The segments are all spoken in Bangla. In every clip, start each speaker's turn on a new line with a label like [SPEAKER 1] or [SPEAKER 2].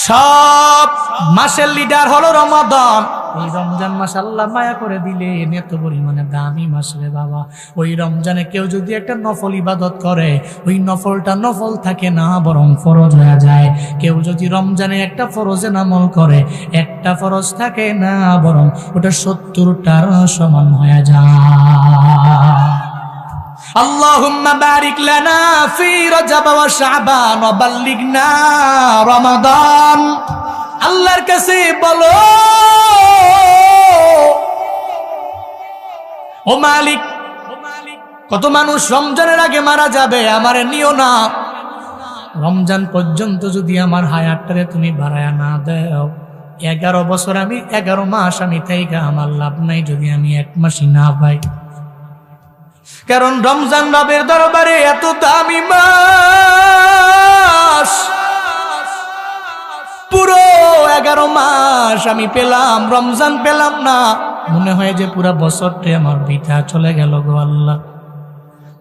[SPEAKER 1] সব মাসের লিডার হলো রমাদান। এই রমজান মাস আল্লাহ মায়া করে দিলেন, এত পরিমাণে দামি মাস রে বাবা। ওই রমজানে কেউ যদি একটা নফল ইবাদত করে, ওই নফলটা নফল থাকে না, বরং ফরজ হয়ে যায়। কেউ যদি রমজানে একটা ফরজে আমল করে, একটা ফরজ থাকে না, বরং ওটা 70টার সমান হয়ে যায়। আল্লাহুম্মা বারিক লানা ফি রজব ওয়া শাবান ওয়া বাল্লিগনা রমাদান। আল্লাহর কাছে বলো, ও মালিক, কত মানুষ রমজানের আগে মারা যাবে, আমারে নিও না। রমজান পর্যন্ত যদি আমার হায়াতটারে তুমি বাড়ায়া না দাও, 11 বছর আমি 11 মাস আমি থাইকা আমার লাভ নাই যদি আমি 1 মাসই না পাই। কারণ রমজান রবের দরবারে এত দামি মাস, পুরো 11 মাস আমি পেলাম, রমজান পেলাম না, মনে হয় যে পুরো বছরটা আমার বৃথা চলে গেল গো আল্লাহ।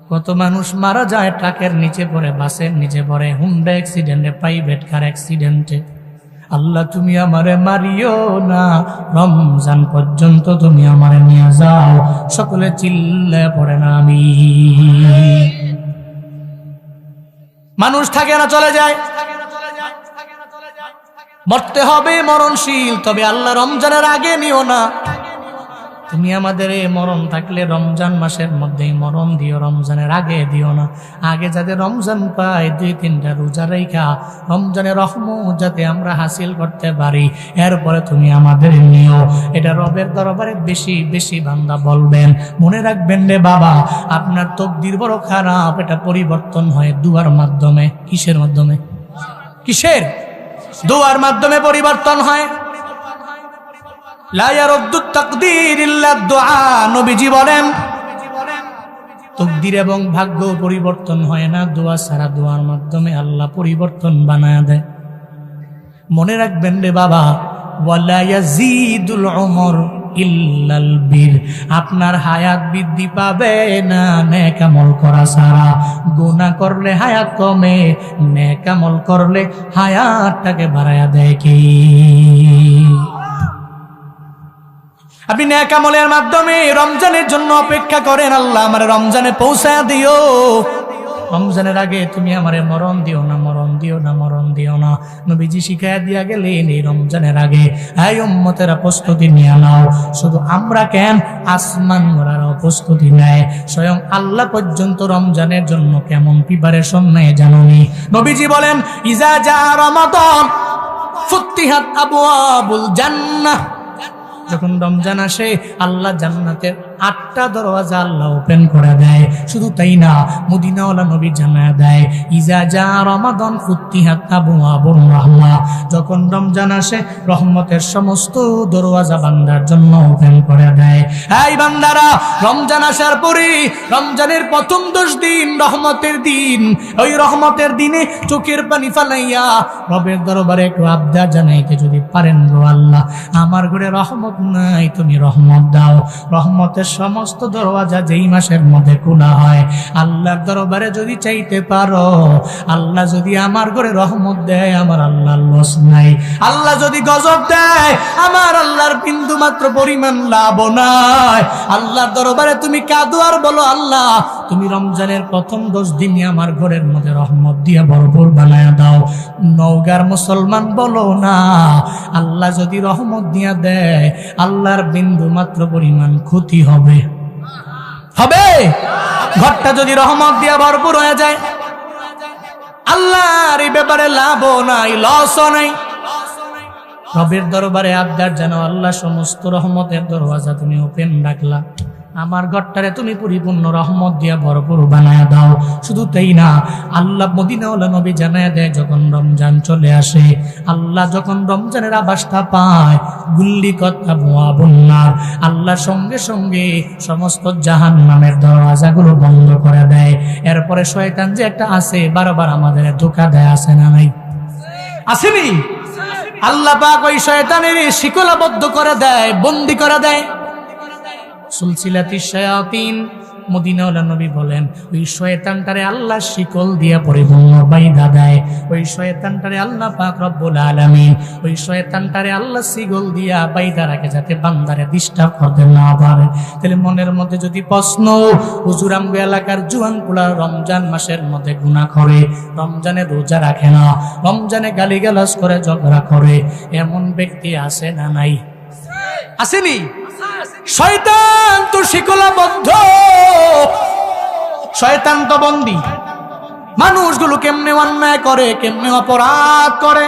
[SPEAKER 1] কত মানুষ মারা যায় ট্রাকের নিচে পড়ে, বাসের নিচে পড়ে, হুন্ডা অ্যাক্সিডেন্টে, প্রাইভেট কার অ্যাক্সিডেন্টে। আল্লাহ তুমি আমারে মারিও না, রমজান পর্যন্ত তুমি আমারে নিয়ে যাও। সকলে চিল্লে পড়ে না আমি। মানুষ থাকে না, চলে যায়, মরতে হবে, মরণশীল, তবে আল্লাহ রমজানের আগে নিও না। তুমি আমাদের এই মরণ থাকলে রমজান মাসের মধ্যেই মরণ দিও, রমজানের আগে দিও না। আগে যাতে রমজান পায়, 2-3টা রোজা রেখা রমজানের রহমত যাতে আমরা হাসিল করতে পারি, এরপরে তুমি আমাদের নিও। এটা রবের দরবারে বেশি বেশি বান্দা বলবেন। মনে রাখবেন রে বাবা, আপনার তকদির বড় খারাপ, এটা পরিবর্তন হয় দুয়ার মাধ্যমে। কিসের মাধ্যমে? কিসের? দুয়ার মাধ্যমে পরিবর্তন হয়। লা ইয়ারুদ্দু তাকদীর ইল্লা দুআ। নবীজি বলেন, তকদির এবং ভাগ্য পরিবর্তন হয় না দোয়া ছাড়া। দোয়ার মাধ্যমে আল্লাহ পরিবর্তন বানায় দেয়। মনে রাখবেন রে বাবা, ওয়ালা ইয়াজিদুল উমর ইল্লাল বীর। আপনার হায়াত বৃদ্ধি পাবে না নেক আমল করা ছাড়া। গুনাহ করলে হায়াত কমে, নেক আমল করলে হায়াতটাকে বাড়ায়া দেয় কি? আপনি নেক আমলের মাধ্যমে রমজানের জন্য অপেক্ষা করেন, আল্লাহ আমার রমজানে পৌঁছা দিও। রমজানের আগে তুমি আমারে মরণ দিও না, মরণ দিও না, মরণ দিও না। নবীজি শিখায়া দিয়া গেলেন, এই রমজানের আগে এই উম্মতেরা প্রস্তুতি নিয়ে নাও। শুধু আমরা কেন, আসমান ওরাও প্রস্তুতি নেয়। স্বয়ং আল্লাহ পর্যন্ত রমজানের জন্য কেমন প্রিপারেশন নেয় জানোনি? নবীজি বলেন, ইজা জা রমাদান ফুতিহাত আবওয়াবুল জান্নাহ। যখন রমজান আসে, আল্লাহ জান্নাতের 8টা দরওয়াজা আল্লাহ ওপেন করে দেয়। শুধু তাই না, মদিনাওয়ালা নবী জানায়া দেয়, ইজা জা রমাদান ফুতিহাত আবওয়াবুর রাহমাহ। যখন রমজান আসে, রহমতের সমস্ত দরওয়াজা বান্দার জন্য ওপেন করে দেয়। এই বান্দারা, রমজান আসার পরে রমজানের প্রথম 10 দিন রহমতের দিন। ওই রহমতের দিনে চোখের পানি ফালাইয়া রবের দরবারে একটু আবদার জানাইতে যদি পারেন, গো আল্লাহ আমার ঘরে রহমত নাই, তুমি রহমত দাও। রহমতের সমস্ত দরওয়াজা যেই মাসের মধ্যে খোলা হয়, আল্লাহর দরবারে যদি চাইতে পারো, আল্লাহ যদি আমার ঘরে রহমত দেয়, আমার আল্লাহর লস নাই। আল্লাহ যদি গজব দেয়, আমার আল্লাহর বিন্দু মাত্র পরিমাণ লাভ নাই। আল্লাহর দরবারে তুমি কাঁদো আর বলো, আল্লাহ তুমি রমজানের প্রথম 10 দিনই আমার ঘরের মধ্যে রহমত দিয়ে ভরপুর বানায়া দাও। নওগাঁর মুসলমান বলো না, আল্লাহ যদি রহমত দিয়া দেয়, আল্লাহর বিন্দু মাত্র পরিমাণ ক্ষতি হবে। হবে? ঘরটা যদি রহমত দিয়া ভরপুর হয়ে যায়, আল্লাহর এই ব্যাপারে লাভও নাই, লসও নাই। রবের দরবারে আবদার জানো, আল্লাহ সমস্ত রহমতের দরওয়াজা তুমি ওপেন রাখলা, আমার ঘরটারে তুমি পরিপূর্ণ রহমত দিয়া ভরপুর বানায়া দাও। শুধু তাই না, আল্লাহ মদিনাওয়ালা নবী জানায়া দেয়, যখন রমজান চলে আসে, আল্লাহ যখন রমজানের আভাসটা পায়, গুল্লি কথা ভুয়া বন্যার, আল্লাহ সঙ্গে সঙ্গে সমস্ত জাহান্নামের দরওয়াজাগুলো বন্ধ করে দেয়। এরপরে শয়তান যে একটা আছে, বারবার আমাদের ধোঁকা দেয়, আছে না নাই? আসেনি? আল্লাহ পাক ওই শয়তানের শিকলাবদ্ধ করে দেয়, বন্দী করে দেয়। সুলসিলাতি শায়াতিন মদিনাওয়ালা নবী বলেন ওই শয়তানটারে আল্লাহ শিকল দিয়া পরিপূর্ণ বাইধা দেয়। ওই শয়তানটারে আল্লাহ পাক রব্বুল আলামিন ওই শয়তানটারে আল্লাহ শিকল দিয়া বাইধা রাখে যাতে বান্দারে ডিস্টার্ব করতে না পারে। তাহলে মনের মধ্যে যদি প্রশ্ন, হুজুর আমগো এলাকার জুয়ানগুলা রমজান মাসের মধ্যে গুনাহ করে, রমজানে রোজা রাখে না, রমজানে গালিগালাজ করে, ঝগড়া করে, এমন ব্যক্তি আছে না নাই? আসেনি? শয়তান তো শিকলাবদ্ধ, শয়তান তো বন্দী। মানুষগুলো কেমনে অন্যায় করে, কেমনে অপরাধ করে।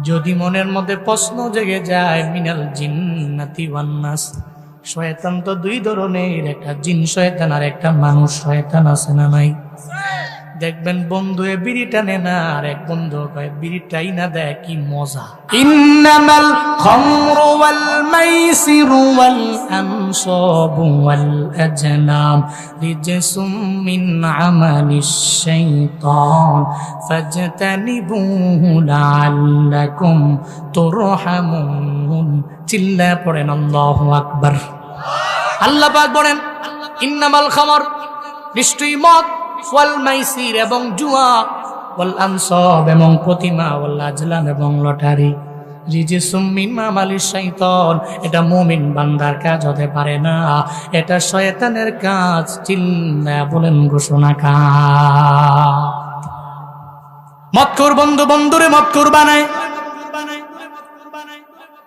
[SPEAKER 1] যদি মনের মধ্যে প্রশ্ন জেগে যায়, মিনাল জিন্নাতি ওয়ান নাস, শয়তান তো দুই ধরনের, একটা জিন শয়তান আর একটা মানুষ শয়তান, আছে না নাই? দেখবেন বন্ধু বিড়ি টানে না, আর এক বন্ধু কয় বিড়িটাই না দেয়, কি মজা। ইন্নামাল খামরু ওয়াল মাইসিরু ওয়াল আনসাবু ওয়াল আজলাম রিজসুম মিন আমালিশ শাইতান ফাজতানিবুহু লাআল্লাকুম তুরহামুন। চিল্লা পড়েন আল্লাহু আকবার। আল্লাহ পাক বলেন ইন্নামাল খামর, নিশ্চয়ই মদ, ওয়াল মাইসির এবং জুয়া, ওয়াল আনসাব এবং প্রতিমা, ওয়াল আজলাম এবং লটারি, রিজসুম মিন আমালিশ শাইতান, এটা মুমিন বান্দার কাজ হতে পারে না, এটা শয়তানের কাজ। চিল্লা বলেন ঘোষণা কা। মদখোর বন্ধু বন্ধুরে মদখোর বানায়।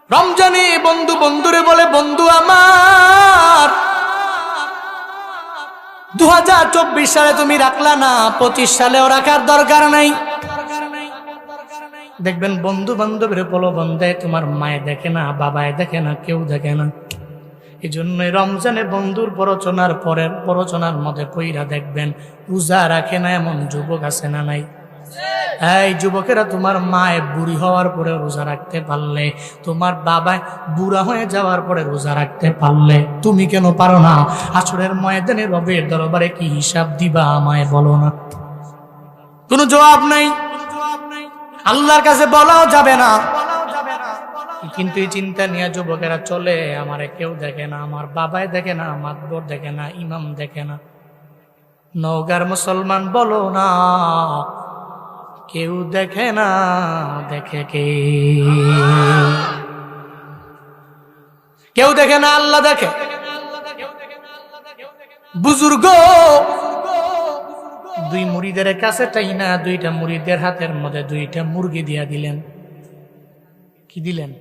[SPEAKER 1] রমজানে বন্ধু বন্ধুরে বলে বন্ধু আমার 2024 সালে তুমি রাখলা না, 25 সালেও রাখার দরকার নাই। দেখবেন বন্ধু বান্ধবের প্রলোভন দেয়, তোমার মায়ে দেখে না, বাবায় দেখে না, কেউ দেখে না। এই জন্যই রমজানে বন্ধুর প্ররোচনার মধ্যে পইরা দেখবেন রোজা রাখে না এমন যুবক আছে না নাই? এই যুবকেরা, তোমার মায়ে বুড়ি হওয়ার পরে রোজা রাখতে পারলে, তোমার বাবা বুড়া হয়ে যাওয়ার পরে রোজা রাখতে পারলে, তুমি কেন পারো না? আসরের ময়দানে রবের দরবারে কি হিসাব দিবা আমায় বলো না? কোনো জবাব নাই, আল্লাহর কাছে বলাও যাবে না। কিন্তু এই চিন্তা নিয়ে যুবকেরা চলে, আমারে কেউ দেখে না, আমার বাবাই দেখে না, মাতবর দেখে না, ইমাম দেখে না। নওগাঁর মুসলমান বলো না, কেউ দেখে না, দেখে কে? কেউ দেখে না, আল্লাহ দেখে। বুজুর্গ দুই মুরিদের কাছে তাই না, দুইটা মুরিদের হাতের মধ্যে দুইটা মুরগি দিয়া দিলেন। কি দিলেন?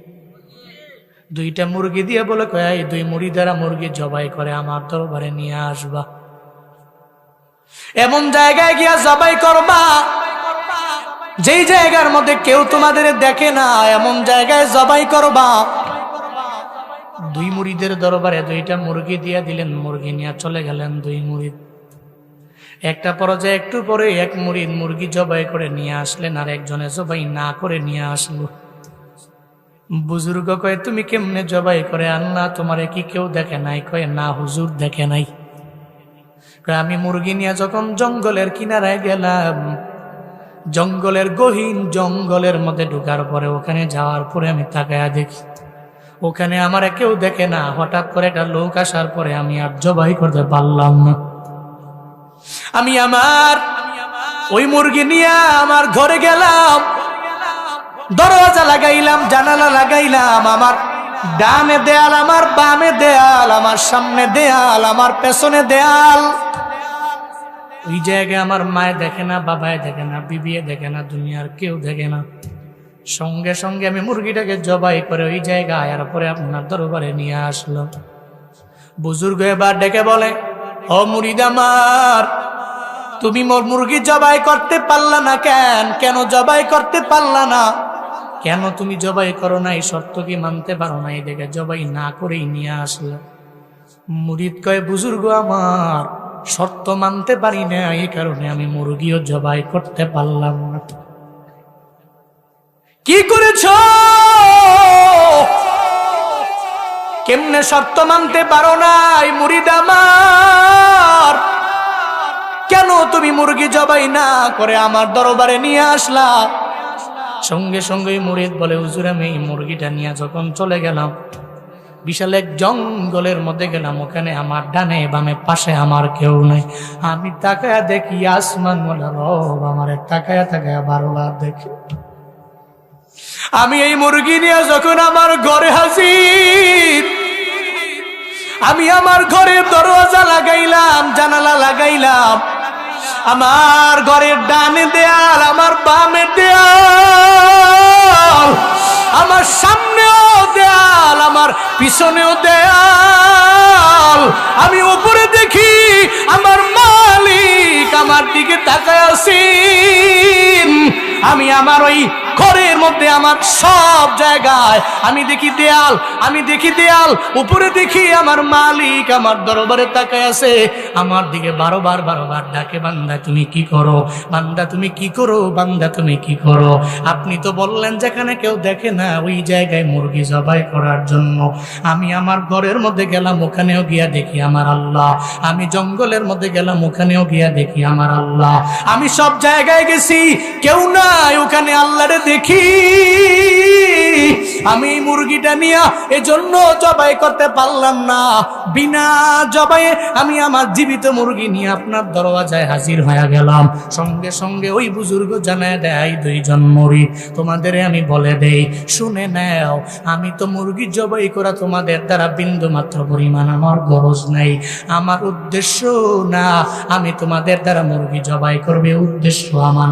[SPEAKER 1] দুইটা মুরগি দিয়ে বলে কয়, দুই মুরিদেরা মুরগি জবাই করে আমার দরবারে নিয়ে আসবা। এমন জায়গায় গিয়া জবাই করবা যেই জায়গার মধ্যে কেউ তোমাদের দেখে না, এমন জায়গায় জবাই করবা। দুই মুরিদের দরবারে দুইটা মুরগি দিয়া দিলেন, মুরগি নিয়ে চলে গেলেন দুই মুরিদ। একটা পর্যায়ে একটু পরে এক মুরিদ মুরগি জবাই করে নিয়ে আসলেন, আর একজনে জবাই না করে নিয়ে আসলো। বুজুর্গ কয়, তুমি কেমনে জবাই করে আনলা? তোমারে কি কেউ দেখে নাই? কয়, না হুজুর, দেখে নাই। আমি মুরগি নিয়ে যখন জঙ্গলের কিনারায় গেলাম, জঙ্গলের গহীন জঙ্গলের মধ্যে ঢুকার পরে, ওখানে যাওয়ার পরে আমি তাকায়া দেখি ওখানে আমার কেউ দেখে না। হঠাৎ করে একটা লোক আসার পরে আমি আর জবাই করতে পারলাম না। আমি আমার ওই মুরগি নিয়ে আমার ঘরে গেলাম, দরজা লাগাইলাম, জানালা লাগাইলাম। আমার ডানে দেয়াল, আমার বামে দেয়াল, আমার সামনে দেয়াল, আমার পেছনে দেয়াল। ওই জায়গায় আমার মায়ে দেখে না, বাবায় দেখে না, বিবিয়ে দেখে না, দুনিয়ার কেউ দেখে না। সঙ্গে সঙ্গে আমি মুরগিটাকে জবাই করে ওই জায়গায় আয়ার পরে আপনার দরবারে নিয়ে আসলো। বুজুর্গ এবার ডেকে বলে, ও মুরিদ আমার, তুমি মোর মুরগি জবাই করতে পারলা না কেন? কেন জবাই করতে পারলা না? কেন তুমি জবাই করো না? এই শর্ত কি মানতে পারো না? এই দেখে জবাই না করেই নিয়ে আসলো। মুরিদ কয়, বুজুর্গ আমার, শর্ত মানতে পারি না, এই কারণে আমি মুরগিও জবাই করতে পারলাম না। কি করেছ? কেমনে শর্ত মানতে পারো না? মুরিদ আমার, কেন তুমি মুরগি জবাই না করে আমার দরবারে নিয়ে আসলা? সঙ্গে সঙ্গে মুরিদ বলে, হুজুর, আমি এই মুরগিটা নিয়ে যখন চলে গেলাম, বিশাল এক জঙ্গলের মধ্যে গেলাম, ওখানে আমার ডানে বামে পাশে আমার কেউ নাই। আমি তাকায়া দেখি আসমান বলে রব আমারে তাকায়া তাকায়া বারবার দেখি। আমি এই মুরগি নিয়ে যখন আমার ঘরে হাজির, আমি আমার ঘরের দরজা লাগাইলাম, জানালা লাগাইলাম, আমার ঘরের ডানে দেয়াল, আমার বামে দেয়াল, আমার সামনেও দেয়াল, আমার পিছনেও দেয়াল। আমি উপরে দেখি আমার মালিক আমার দিকে তাকায় আছেন। আমি আমার ওই ঘরের মধ্যে আমার সব জায়গায় আমি দেখি দেয়াল, আমি দেখি দেয়াল, উপরে দেখি আমার মালিক আমার দরবারে তাকায় আছে, আমার দিকে বারবার ডাকে, বান্দা তুমি কি করো, বান্দা তুমি কি করো, বান্দা তুমি কি করো। আপনি তো বললেন যেখানে কেউ দেখে না ওই জায়গায় মুরগি জবাই করার জন্য। আমি আমার ঘরের মধ্যে গেলাম, ওখানেও গিয়া দেখি আমার আল্লাহ। আমি জঙ্গলের মধ্যে গেলাম, ওখানেও গিয়া দেখি আমার আল্লাহ। আমি সব জায়গায় গেছি, কেউ নাই, ওখানে আল্লাহরে দেখি। আমি মুরগিটা নিয়ে এজন্য জবাই করতে পারলাম না, বিনা জবাইয়ে আমি আমার জীবিত মুরগি নিয়ে আপনার দরওয়াজায় হাজির হয়ে গেলাম। সঙ্গে সঙ্গে ওই বুজুর্গ জানায় দেয়, দুইজন মরি, তোমাদের আমি বলে দেই, শুনে নাও, আমি তো মুরগি জবাই করা তোমাদের দ্বারা বিন্দু মাত্র পরিমাণ আমার গরজ নাই, আমার উদ্দেশ্য না আমি তোমাদের দ্বারা মুরগি জবাই করবে, উদ্দেশ্য আমার